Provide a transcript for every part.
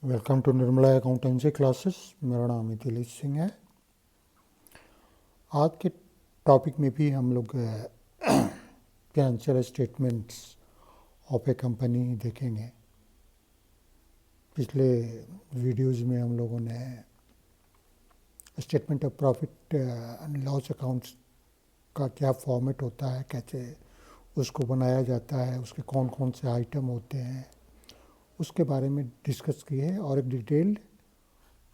Welcome to Nirmala accountancy classes. मेरा नाम हितेश सिंह है। आज के टॉपिक में भी हम लोग financial statements of A company देखेंगे। पिछले वीडियोस में हम लोगों ने statement of profit and loss accounts का क्या फॉर्मेट होता है, कैसे उसको बनाया जाता है, उसके कौन कौन से आइटम होते हैं, उसके बारे में डिस्कस किए और एक डिटेल्ड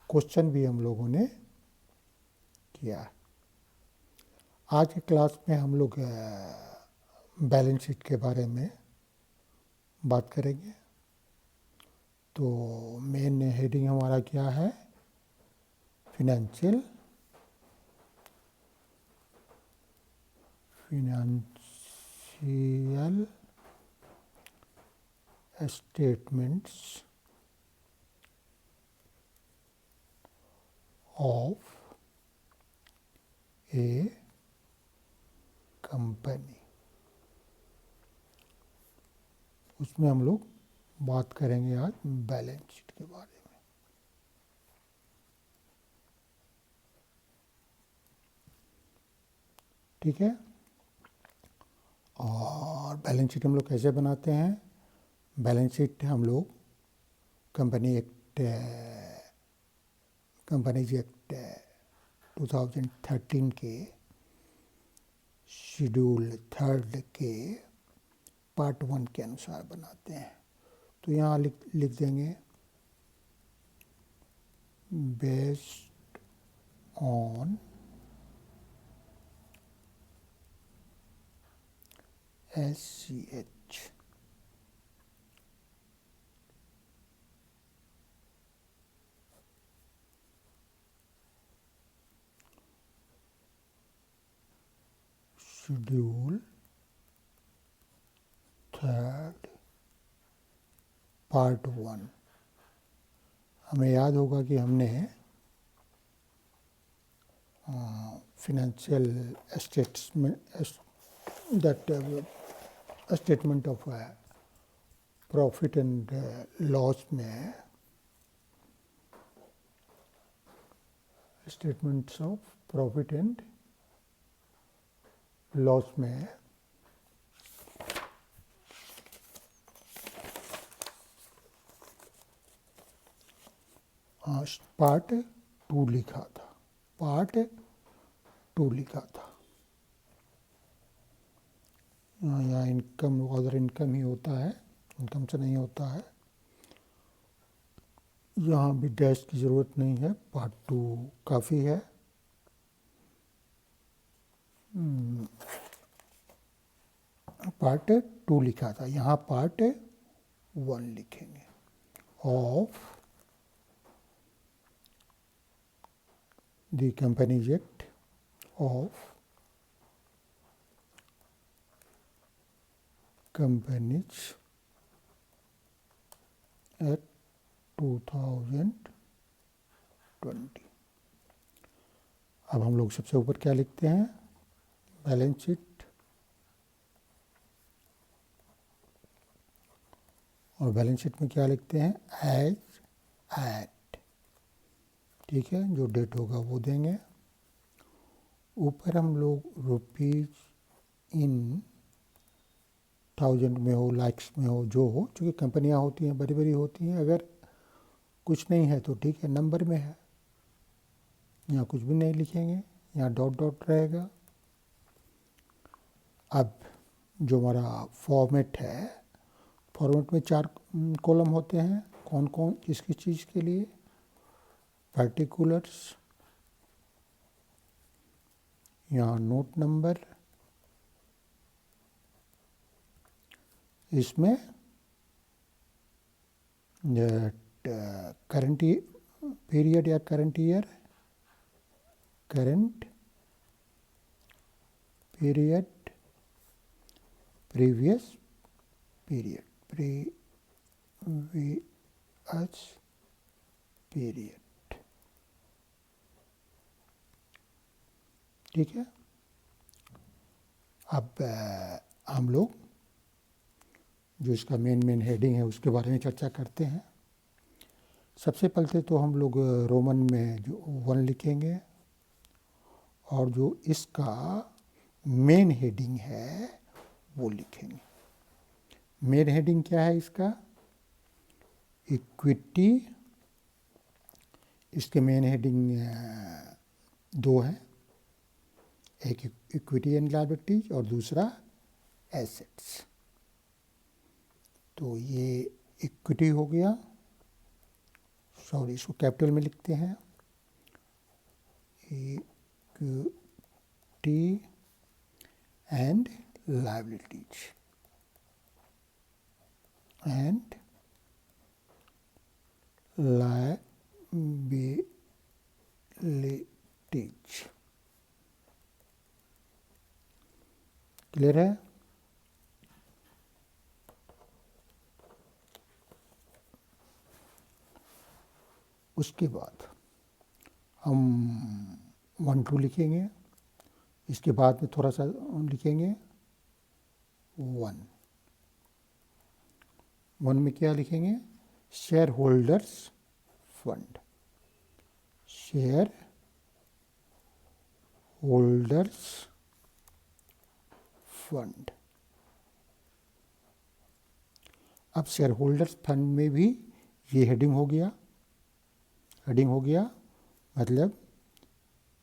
क्वेश्चन भी हम लोगों ने किया। आज की क्लास में हम लोग बैलेंस शीट के बारे में बात करेंगे। तो मेन हेडिंग हमारा क्या है? Financial statements of A company. उसमें हम लोग बात करेंगे आज बैलेंस शीट के बारे में। ठीक है। और बैलेंस शीट हम लोग कैसे बनाते हैं? बैलेंस शीट हम लोग कंपनीज एक्ट 2013 के शेड्यूल 3 के पार्ट 1 के अनुसार बनाते हैं। तो यहाँ लिख देंगे based on SCH schedule 3 part 1। हमें याद होगा कि हमने financial statement of profit and loss में statements of profit and loss में पार्ट 2 लिखा था। यहाँ इनकम अदर इनकम ही होता है, इनकम से नहीं होता है। यहाँ भी डैश की ज़रूरत नहीं है, पार्ट 2 काफ़ी है। पार्ट 2 लिखा था, यहाँ पार्ट 1 लिखेंगे। Of the companies act of companies act 2020। अब हम लोग सबसे ऊपर क्या लिखते हैं? Balance sheet. और बैलेंस शीट में क्या लिखते हैं? As at. ठीक है, जो डेट होगा वो देंगे। ऊपर हम लोग रुपीज इन 1000 में हो, लाइक्स में हो, जो हो, चूँकि कंपनियां होती हैं बड़ी बड़ी होती हैं। अगर कुछ नहीं है तो ठीक है, नंबर में है। यहाँ कुछ भी नहीं लिखेंगे, यहाँ डॉट डॉट रहेगा। अब जो हमारा फॉर्मेट है, फॉर्मेट में 4 कॉलम होते हैं। कौन कौन किस किस चीज़ के लिए? पर्टिकुलर्स, यहाँ नोट नंबर, इसमें करंट पीरियड या current year, current period, previous period, previous period. ठीक है। अब हम लोग जो इसका मेन हेडिंग है उसके बारे में चर्चा करते हैं। सबसे पहले तो हम लोग रोमन में जो 1 लिखेंगे और जो इसका मेन हेडिंग है वो लिखेंगे। मेन हेडिंग क्या है इसका? इक्विटी। इसके मेन हेडिंग 2 हैं, एक इक्विटी एंड लायबिलिटीज और दूसरा एसेट्स। तो ये इक्विटी हो गया, सॉरी इसको कैपिटल में लिखते हैं, equity and liabilities and liabilities. Clear है? उसके बाद हम 1 2 लिखेंगे, इसके बाद में थोड़ा सा लिखेंगे 1 में क्या लिखेंगे? Share holders fund. Share holders fund. अब शेयर होल्डर्स फंड में भी ये हेडिंग हो गया। हेडिंग हो गया मतलब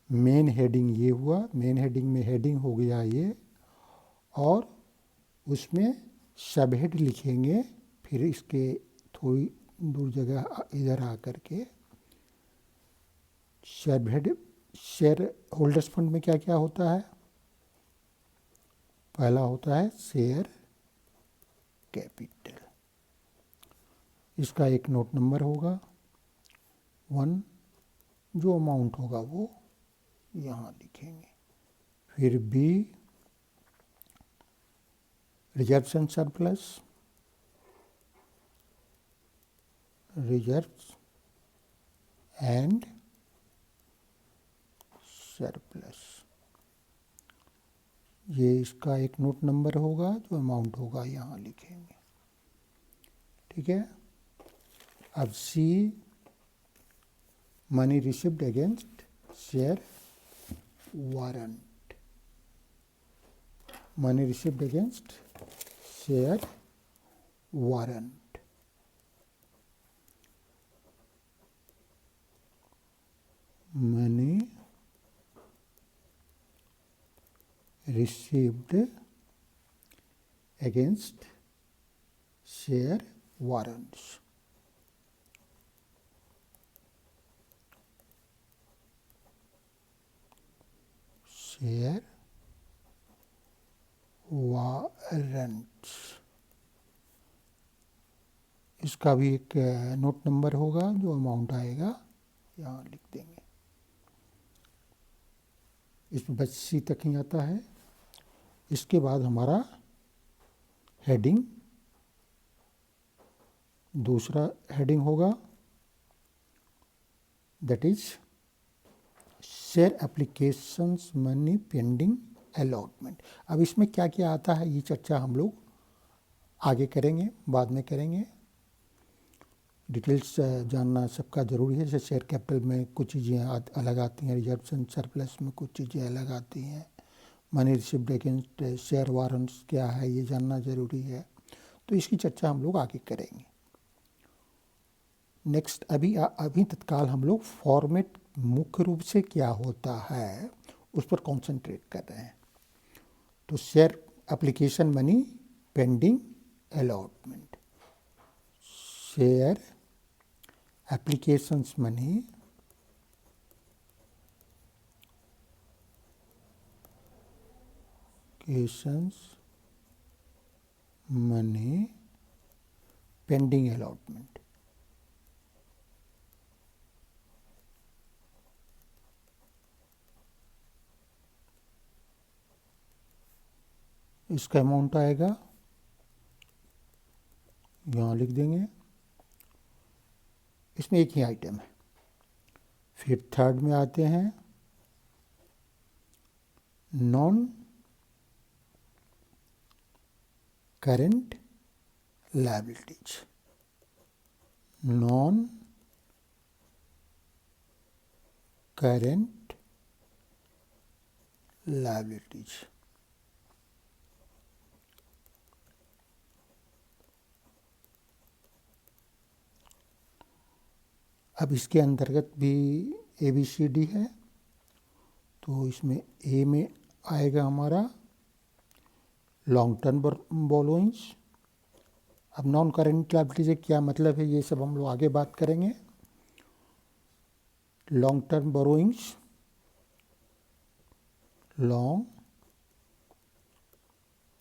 मेन हेडिंग ये हुआ, मेन हेडिंग में हेडिंग हो गया ये, और उसमें सब हेड लिखेंगे। फिर इसके थोड़ी दूर जगह इधर आकर के सब हेड। शेयर होल्डर्स फंड में क्या क्या होता है? पहला होता है शेयर कैपिटल, इसका एक नोट नंबर होगा 1, जो अमाउंट होगा वो यहाँ लिखेंगे। फिर B reserves and surplus, reserves and surplus, ये इसका एक नोट नंबर होगा, जो अमाउंट होगा यहाँ लिखेंगे। ठीक है। अब c money received against share warrant, money received against share warrant. Money received against share warrants. Share warrants, इसका भी एक नोट नंबर होगा, जो अमाउंट आएगा यहाँ लिख देंगे। इसमें बस सी तक ही आता है। इसके बाद हमारा हेडिंग, दूसरा हेडिंग होगा, that is share applications money pending allotment. अब इसमें क्या क्या आता है ये चर्चा हम लोग आगे करेंगे, बाद में करेंगे। डिटेल्स जानना सबका ज़रूरी है। जैसे शेयर कैपिटल में कुछ चीज़ें अलग आती हैं, रिजर्व्स एंड सरप्लस में कुछ चीज़ें अलग आती हैं, money received against share warrants क्या है ये जानना ज़रूरी है। तो इसकी चर्चा हम लोग आगे करेंगे। नेक्स्ट अभी तत्काल हम लोग फॉर्मेट मुख्य रूप से क्या होता है उस पर कॉन्सेंट्रेट कर रहे हैं। तो share application money pending allotment, share applications money money pending allotment. इसका अमाउंट आएगा, यहाँ लिख देंगे। इसमें एक ही आइटम है। फिर थर्ड में आते हैं non current liabilities, non current liabilities. अब इसके अंतर्गत भी ABCD है, तो इसमें ए में आएगा हमारा लॉन्ग टर्म बोरोइंग्स। अब नॉन करेंट लायबिलिटी से क्या मतलब है, ये सब हम लोग आगे बात करेंगे। Long term borrowings, long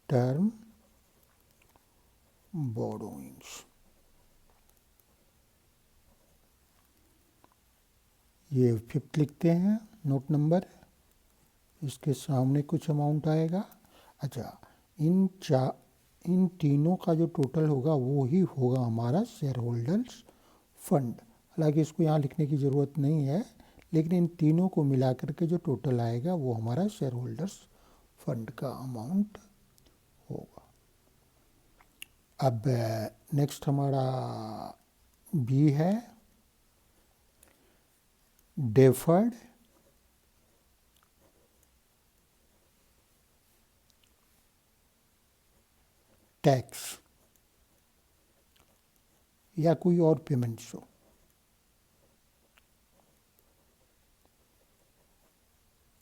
term borrowings, ये 5th लिखते हैं नोट नंबर, इसके सामने कुछ अमाउंट आएगा। अच्छा, इन तीनों का जो टोटल होगा वो ही होगा हमारा शेयर होल्डर्स फंड। हालांकि इसको यहाँ लिखने की ज़रूरत नहीं है, लेकिन इन तीनों को मिलाकर के जो टोटल आएगा वो हमारा शेयर होल्डर्स फंड का अमाउंट होगा। अब नेक्स्ट हमारा बी है डेफर्ड टैक्स या कोई और पेमेंट्स हो।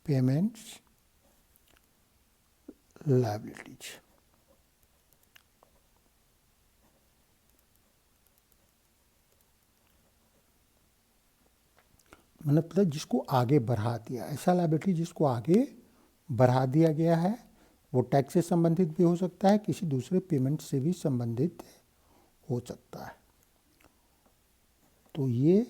पेमेंट्स लायबिलिटीज, मतलब जिसको आगे बढ़ा दिया, ऐसा लायबिलिटी जिसको आगे बढ़ा दिया गया है। वो टैक्स से संबंधित भी हो सकता है, किसी दूसरे पेमेंट से भी संबंधित हो सकता है। तो ये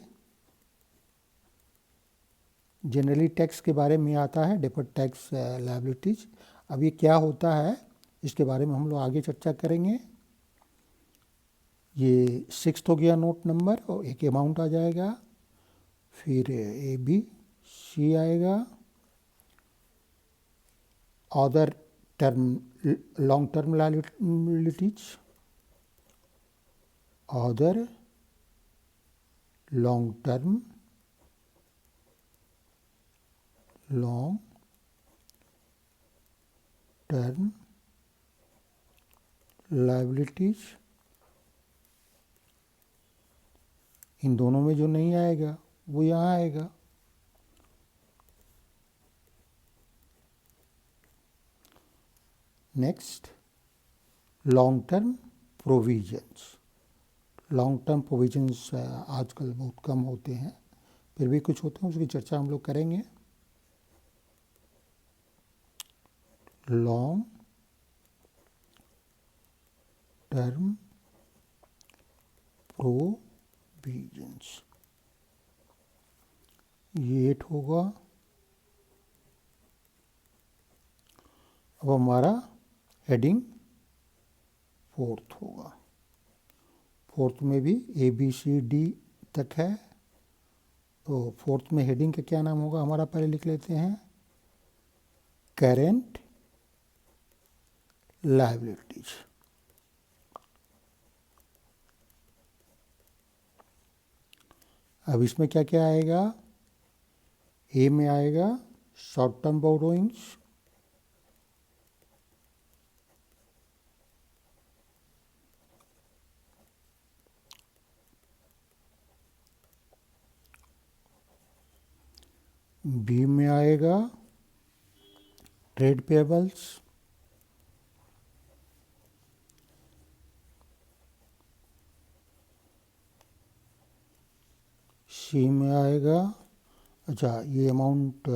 जनरली टैक्स के बारे में आता है, डेफर्ड टैक्स लायबिलिटीज। अब ये क्या होता है इसके बारे में हम लोग आगे चर्चा करेंगे। ये 6th हो गया नोट नंबर, और एक अमाउंट आ जाएगा, फिर ABC आएगा, other term long term liabilities, other long term liabilities. इन दोनों में जो नहीं आएगा वो यहाँ आएगा। Next, long term provisions. Long term provisions आजकल बहुत कम होते हैं, फिर भी कुछ होते हैं, उसकी चर्चा हम लोग करेंगे। लॉन्ग टर्म प्रोविजंस, ये 8 होगा। अब हमारा हेडिंग 4th होगा। 4th में भी ABCD तक है, तो 4th में हेडिंग का क्या नाम होगा हमारा, पहले लिख लेते हैं, करेंट लायबिलिटीज। अब इसमें क्या क्या आएगा, ए में आएगा शॉर्ट टर्म बोरोइंग्स, बी में आएगा ट्रेड पेबल्स, सी में आएगा, अच्छा ये अमाउंट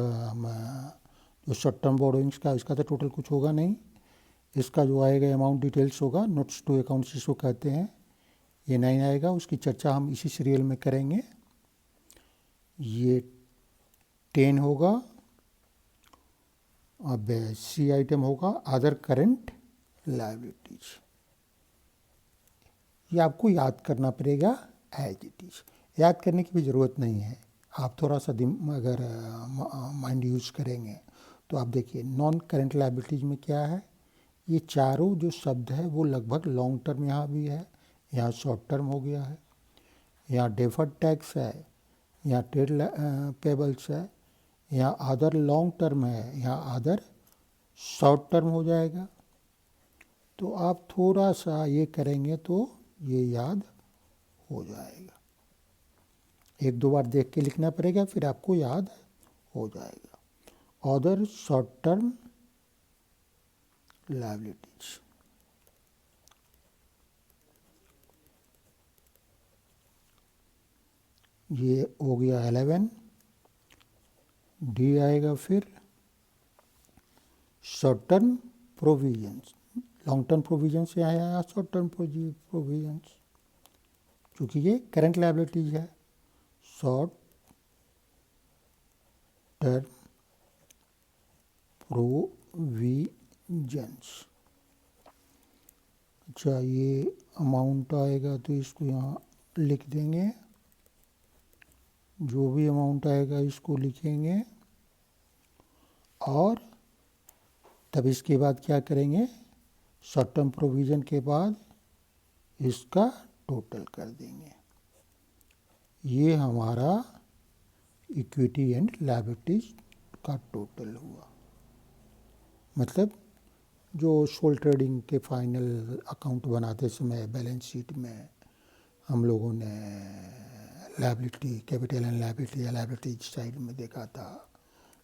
जो शॉर्ट टर्म बोरोइंग्स का, इसका तो टोटल कुछ होगा नहीं, इसका जो आएगा अमाउंट डिटेल्स होगा, नोट्स टू अकाउंट्स जिसको कहते हैं, ये 9 आएगा। उसकी चर्चा हम इसी सीरियल में करेंगे। ये 10 होगा। अब सी आइटम होगा अदर करेंट लायबिलिटीज। ये आपको याद करना पड़ेगा एज इट इज, याद करने की भी ज़रूरत नहीं है, आप थोड़ा सा अगर माइंड यूज करेंगे तो आप देखिए नॉन करेंट लायबिलिटीज में क्या है, ये चारों जो शब्द है वो लगभग लॉन्ग टर्म यहाँ भी है, यहाँ शॉर्ट टर्म हो गया है, यहाँ डेफर्ड टैक्स है, यहाँ ट्रेड पेबल्स है, यहाँ अदर लॉन्ग टर्म है, यहाँ अदर शॉर्ट टर्म हो जाएगा। तो आप थोड़ा सा ये करेंगे तो ये याद हो जाएगा। एक दो बार देख के लिखना पड़ेगा, फिर आपको याद हो जाएगा। अदर शॉर्ट टर्म लायबिलिटीज, ये हो गया 11। डी आएगा फिर short term provisions. Long term provision से आया शॉर्ट टर्म प्रोविजंस, क्योंकि ये करंट लायबिलिटीज है। Short term provisions. अच्छा, ये अमाउंट आएगा तो इसको यहाँ लिख देंगे, जो भी अमाउंट आएगा इसको लिखेंगे, और तब इसके बाद क्या करेंगे, शॉर्ट टर्म प्रोविज़न के बाद इसका टोटल कर देंगे। ये हमारा इक्विटी एंड लायबिलिटीज का टोटल हुआ। मतलब जो सोल ट्रेडिंग के फाइनल अकाउंट बनाते समय बैलेंस शीट में हम लोगों ने लायबिलिटी, कैपिटल एंड लायबिलिटी या लायबिलिटीज साइड में देखा था,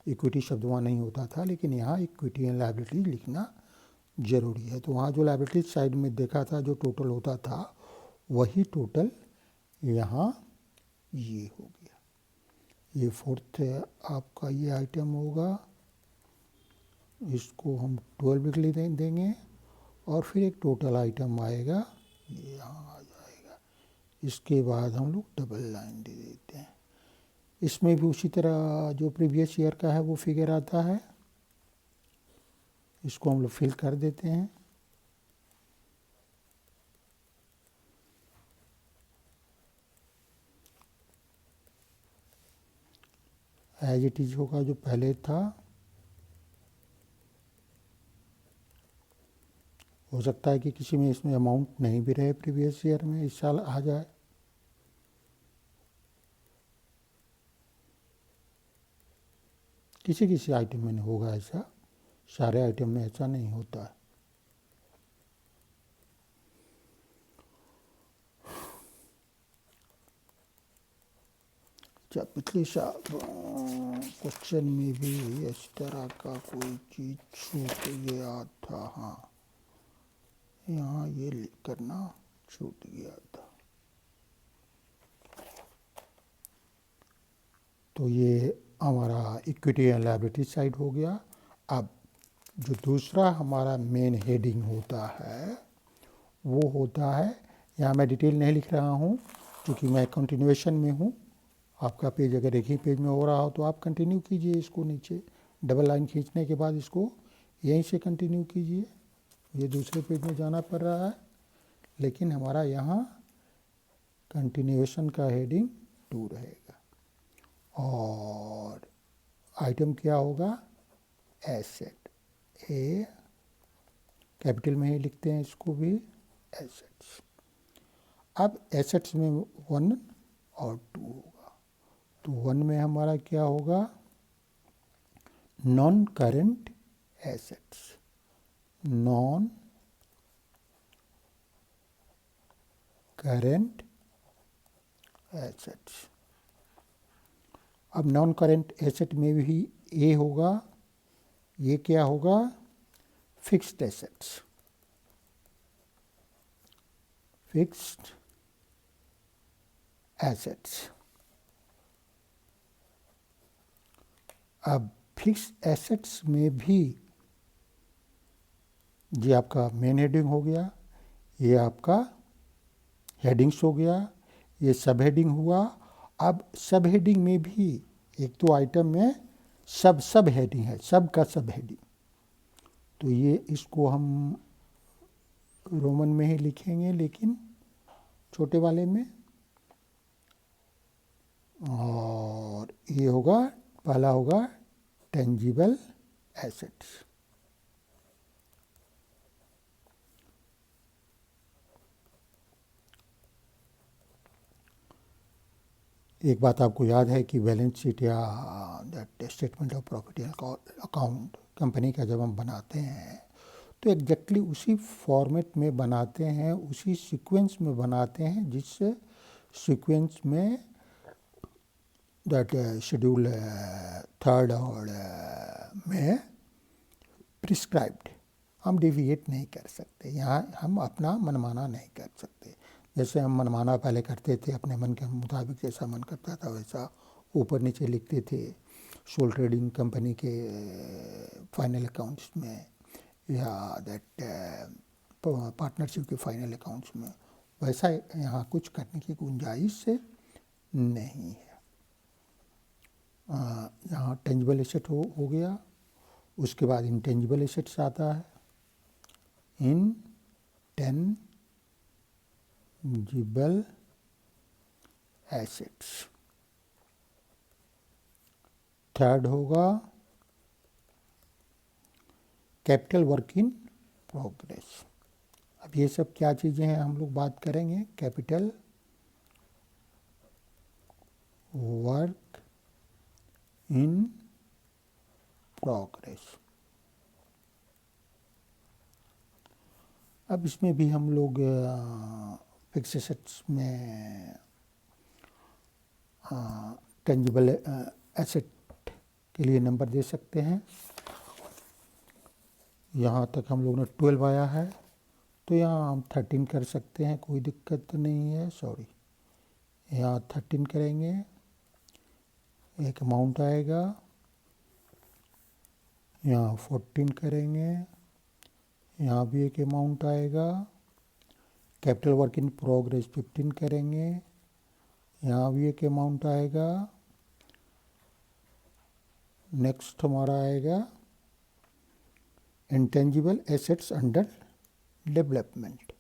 इक्विटी शब्द वहाँ नहीं होता था, लेकिन यहाँ इक्विटी एंड लायबिलिटीज लिखना ज़रूरी है। तो वहाँ जो लायबिलिटीज साइड में देखा था जो टोटल होता था, वही टोटल यहाँ ये हो गया। ये फोर्थ आपका ये आइटम होगा, इसको हम 12 लिख देंगे, और फिर एक टोटल आइटम आएगा, ये यहाँ आ जाएगा। इसके बाद हम लोग डबल लाइन दे देते हैं। इसमें भी उसी तरह जो प्रीवियस ईयर का है वो फिगर आता है, इसको हम लोग फिल कर देते हैं। एज इट इज होगा जो पहले था। हो सकता है कि किसी में इसमें अमाउंट नहीं भी रहे प्रीवियस ईयर में, इस साल आ जाए। किसी किसी आइटम में होगा ऐसा, सारे आइटम में ऐसा नहीं होता है। अच्छा, पिछले साल क्वेश्चन में भी इस तरह का कोई चीज छूट गया था। हाँ, यहाँ ये करना छूट गया था। तो ये हमारा इक्विटी एंड लायबिलिटी साइड हो गया। अब जो दूसरा हमारा मेन हेडिंग होता है वो होता है, यहाँ मैं डिटेल नहीं लिख रहा हूँ क्योंकि मैं कंटिन्यूएशन में हूँ। आपका पेज अगर एक ही पेज में हो रहा हो तो आप कंटिन्यू कीजिए इसको, नीचे डबल लाइन खींचने के बाद इसको यहीं से कंटिन्यू कीजिए। ये दूसरे पेज में जाना पड़ रहा है, लेकिन हमारा यहाँ कंटिन्यूएशन का हेडिंग 2 रहेगा। और आइटम क्या होगा, एसेट। ए कैपिटल में ही लिखते हैं इसको भी, एसेट्स। अब एसेट्स में 1 और 2 होगा। तो 1 में हमारा क्या होगा, non current assets. Non current assets. अब नॉन करेंट एसेट में भी ए होगा, ये क्या होगा, फिक्स्ड एसेट्स। Fixed assets. अब फिक्स्ड एसेट्स में भी ये आपका मेन हेडिंग हो गया, ये आपका हेडिंग्स हो गया, ये सब हेडिंग हुआ। अब सब हेडिंग में भी एक तो आइटम में सब हेडिंग है, सब का सब हेडिंग। तो ये इसको हम रोमन में ही लिखेंगे, लेकिन छोटे वाले में। और ये होगा, पहला होगा टेंजिबल एसेट्स। एक बात आपको याद है कि बैलेंस शीट या that statement of profit account company का जब हम बनाते हैं तो एग्जैक्टली उसी फॉर्मेट में बनाते हैं, उसी सीक्वेंस में बनाते हैं जिस सीक्वेंस में दैट शेड्यूल थर्ड और में प्रिस्क्राइब्ड। हम डिविएट नहीं कर सकते, यहाँ हम अपना मनमाना नहीं कर सकते। जैसे हम मनमाना पहले करते थे, अपने मन के मुताबिक जैसा मन करता था वैसा ऊपर नीचे लिखते थे सोल ट्रेडिंग कंपनी के फाइनल अकाउंट्स में या दैट पार्टनरशिप के फाइनल अकाउंट्स में, वैसा यहाँ कुछ करने की गुंजाइश नहीं है। यहाँ टेंजिबल एसेट हो गया, उसके बाद इंटेंजिबल एसेट्स आता है। इंटेंजिबल एसेट्स थर्ड होगा कैपिटल वर्क इन प्रोग्रेस। अब ये सब क्या चीज़ें हैं हम लोग बात करेंगे। Capital work in progress. अब इसमें भी हम लोग फिक्स एसेट्स में टेंजिबल एसेट के लिए नंबर दे सकते हैं। यहाँ तक हम लोग ने 12 आया है, तो यहाँ हम 13 कर सकते हैं, कोई दिक्कत नहीं है। सॉरी, यहाँ 13 करेंगे, एक अमाउंट आएगा। यहाँ 14 करेंगे, यहाँ भी एक अमाउंट आएगा। कैपिटल वर्क इन प्रोग्रेस 15 करेंगे, यहाँ भी एक अमाउंट आएगा। नेक्स्ट हमारा आएगा intangible assets under development.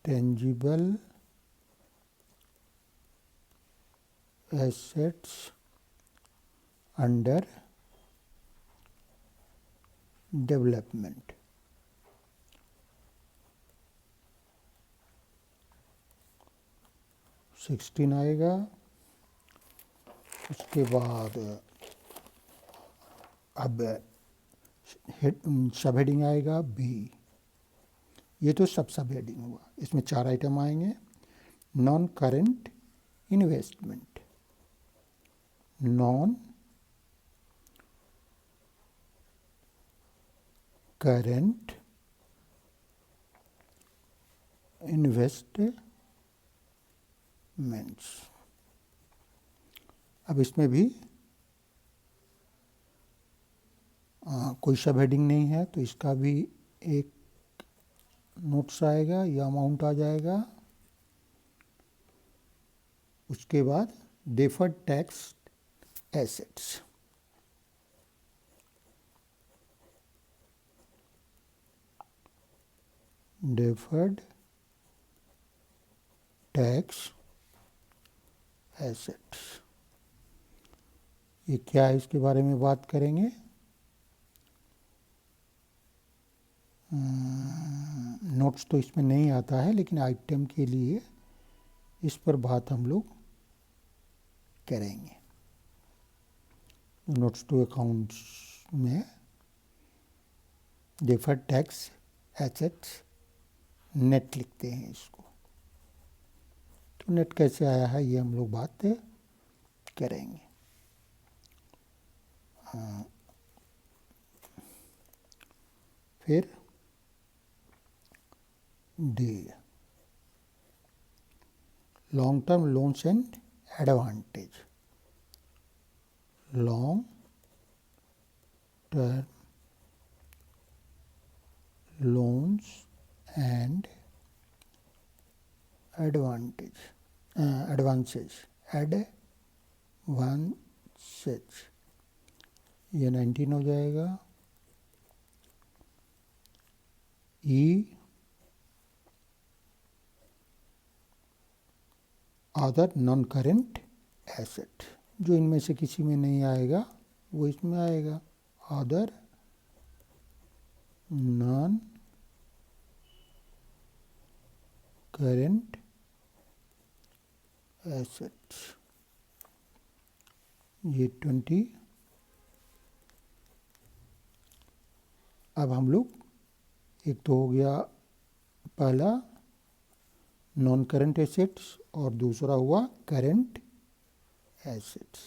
Intangible assets under development. $16 आएगा। उसके बाद अब सब हेडिंग आएगा बी। ये तो सब हेडिंग हुआ। इसमें 4 आइटम आएंगे। Non current investment, non current investments. अब इसमें भी कोई सब हेडिंग नहीं है, तो इसका भी एक नोट्स आएगा या अमाउंट आ जाएगा। उसके बाद deferred tax assets, deferred tax assets, ये क्या है इसके बारे में बात करेंगे। नोट्स तो इसमें नहीं आता है, लेकिन आइटम के लिए इस पर बात हम लोग करेंगे। नोट्स टू अकाउंट्स में डेफर्ड टैक्स एसेट्स नेट लिखते हैं इसको। तो नेट कैसे आया है ये हम लोग बात करेंगे। फिर D, long term loans and advantage. Long term loans and advances, ये 19 हो जाएगा। ई, अदर नॉन करेंट एसेट, जो इनमें से किसी में नहीं आएगा वो इसमें आएगा। अदर नॉन करंट एसेट्स, ये 20। अब हम लोग, एक तो हो गया पहला नॉन करंट एसेट्स और दूसरा हुआ करंट एसेट्स।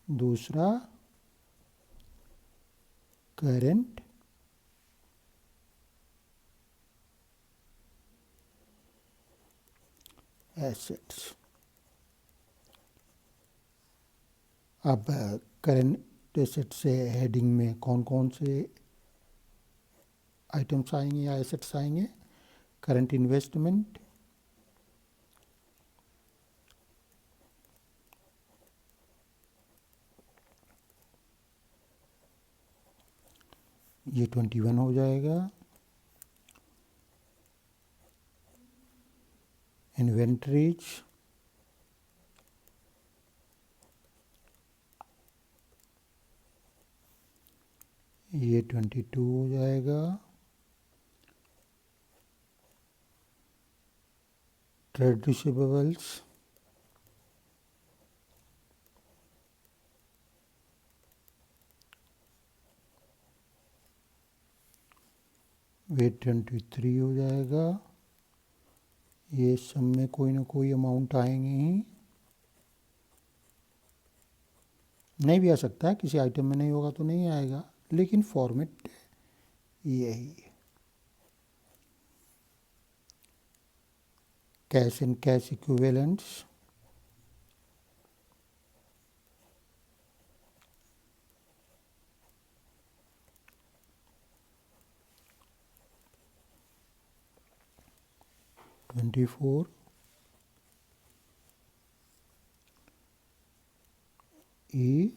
दूसरा करंट एसेट्स। अब करंट एसेट्स से हेडिंग में कौन कौन से आइटम्स आएंगे या एसेट्स आएंगे? करंट इन्वेस्टमेंट, ये 21 हो जाएगा। इन्वेंटरीज, ये 22 हो जाएगा। ट्रेड रिसीवेबल्स, वे 23 हो जाएगा। ये सब में कोई ना कोई अमाउंट आएंगे ही, नहीं भी आ सकता है, किसी आइटम में नहीं होगा तो नहीं आएगा, लेकिन फॉर्मेट यही है। Cash and cash equivalents, $24। E,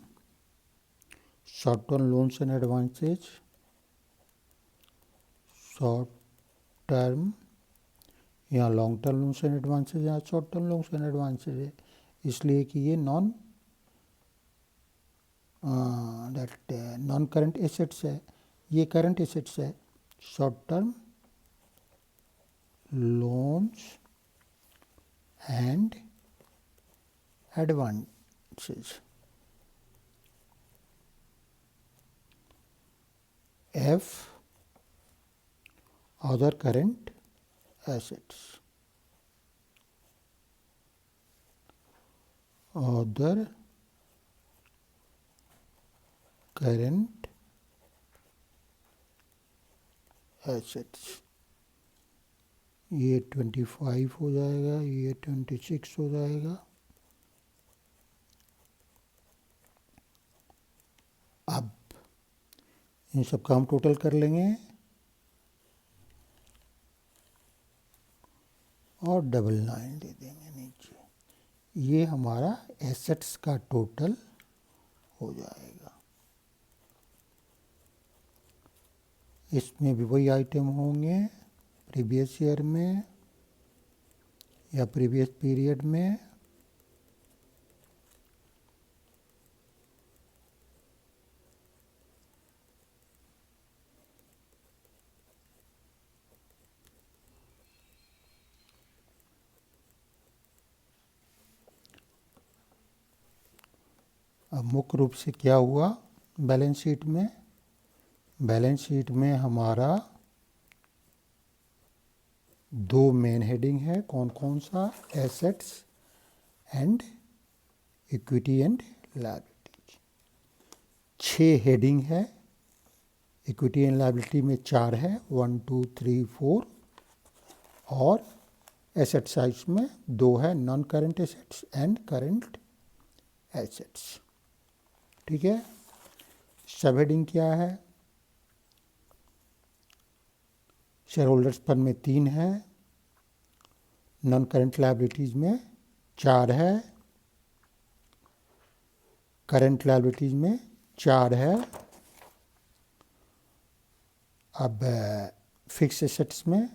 short term loans and advances, short term या long term loans and advances या short term loans and advances है, इसलिए कि ये नॉन करंट एसेट्स है, ये करंट एसेट्स है। Short term loans and advances. F, other current assets, other current assets, ये 25 हो जाएगा, ये 26 हो जाएगा। अब इन सब का हम टोटल कर लेंगे और 99 दे देंगे नीचे, ये हमारा एसेट्स का टोटल हो जाएगा। इसमें भी वही आइटम होंगे प्रीवियस ईयर में या प्रीवियस पीरियड में। अब मुख्य रूप से क्या हुआ बैलेंस शीट में? बैलेंस शीट में हमारा दो मेन हेडिंग है, कौन कौन सा? Assets and equity and liabilities. 6 heading है, इक्विटी एंड लायबिलिटी में 4 है, 1 2 3 4, और एसेट साइज में 2 है, non current assets and current assets. ठीक है। सब हेडिंग क्या है? शेयर होल्डर्स फंड में 3 है, नॉन करंट लायबिलिटीज में 4 है, करंट लायबिलिटीज में 4 है। अब फिक्स एसेट्स में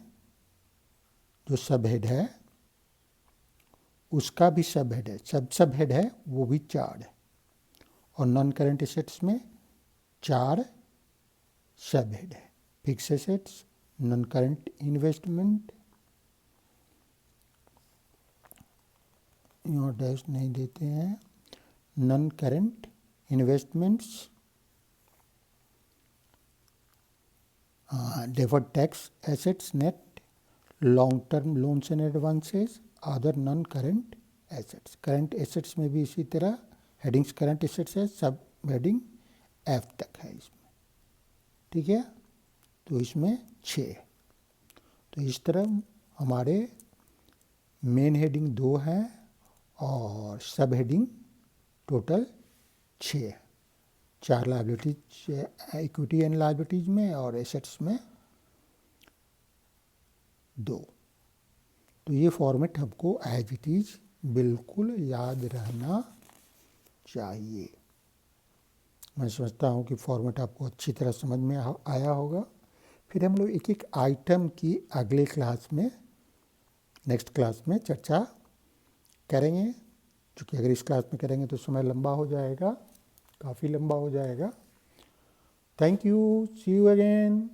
जो सब हेड है उसका भी सब हेड है, सब हेड है वो भी 4 है, और नॉन करंट एसेट्स में 4 सब हेड है। Fix assets, non current investment, यहाँ डैश नहीं देते हैं। Non current investments, deferred tax assets net, long term loans and advances, other non current assets। Current assets में भी इसी तरह हेडिंग्स करंट एसेट्स है, सब हेडिंग एफ तक है इसमें, ठीक है। तो इसमें 6। तो इस तरह हमारे मेन हेडिंग 2 है और सब heading total 6, 4 liabilities equity and liabilities में और एसेट्स में 2। तो ये फॉर्मेट हमको एज इट इज बिल्कुल याद रहना चाहिए। मैं समझता हूँ कि फॉर्मेट आपको अच्छी तरह समझ में आया होगा। फिर हम लोग एक एक आइटम की अगले क्लास में, नेक्स्ट क्लास में चर्चा करेंगे, क्योंकि अगर इस क्लास में करेंगे तो समय लंबा हो जाएगा, काफ़ी लंबा हो जाएगा। Thank you, see you again.